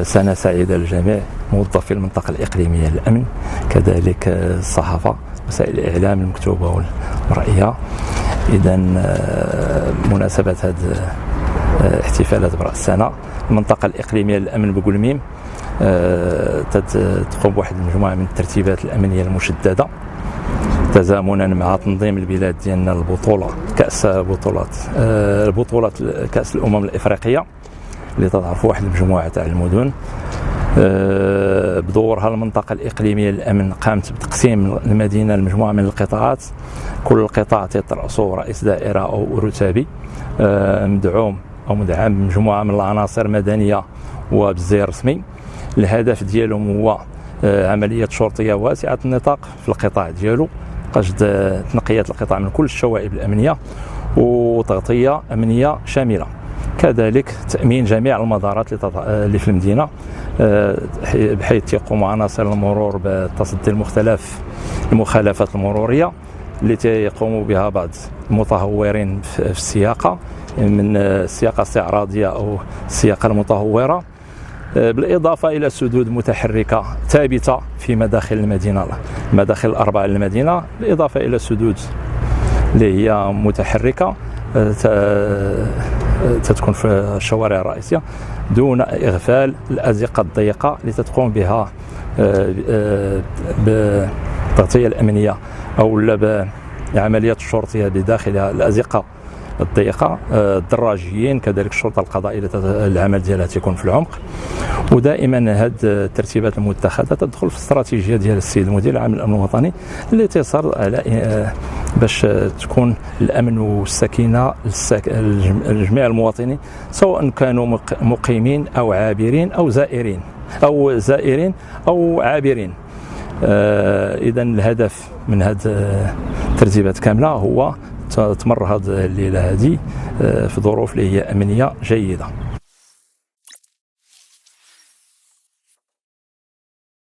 سنة سعيدة للجميع، موظفي المنطقة الإقليمية للأمن، كذلك الصحافة، وسائل الإعلام المكتوبة والمرئية. إذا مناسبة هذه احتفالات برأس السنة، المنطقة الإقليمية للأمن بقلميم تقوم بواحد المجموعة من الترتيبات الأمنية المشددة تزامنا مع تنظيم البلاد ديالنا البطولة بطولة كأس الأمم الإفريقية اللي تضعف واحد المجموعة تاع المدن. بدورها المنطقة الإقليمية للأمن قامت بتقسيم المدينة لمجموعة من القطاعات، كل قطاع ترأسه رئيس دائرة أو رتابي مدعوم أو مدعم بمجموعة من العناصر مدنية وبالزي رسمي. الهدف ديالهم هو عملية شرطية واسعة النطاق في القطاع ديالو، قصد تنقية القطاع من كل الشوائب الأمنية وتغطية أمنية شاملة، كذلك تأمين جميع المدارات اللي في المدينة، بحيث يقوم عناصر المرور بتصدي المختلف المخالفات المرورية التي يقوم بها بعض المتهورين في السياقة، من السياقة الاستعراضية أو السياقة المتهورة، بالإضافة إلى سدود متحركة ثابتة في مداخل المدينة، المداخل الأربعة للمدينة، بالإضافة إلى سدود اللي هي متحركة تتكون في الشوارع الرئيسية دون إغفال الأزقة الضيقة التي تقوم بها بالتغطية الأمنية أو بعمليات الشرطية بداخلها الأزقة الضيقة، الدراجيين، كذلك الشرطة القضائية العمل ديالها تكون في العمق. ودائما هذه الترتيبات المتخذة تدخل في الاستراتيجية ديال السيد المدير العام للأمن الوطني اللي تيصر على باش تكون الأمن والسكينة لجميع المواطنين، سواء كانوا مقيمين أو عابرين أو زائرين أو عابرين. إذا الهدف من هذه الترتيبات كاملة هو تمر هذه الليلة هذه في ظروف اللي هي أمنية جيدة.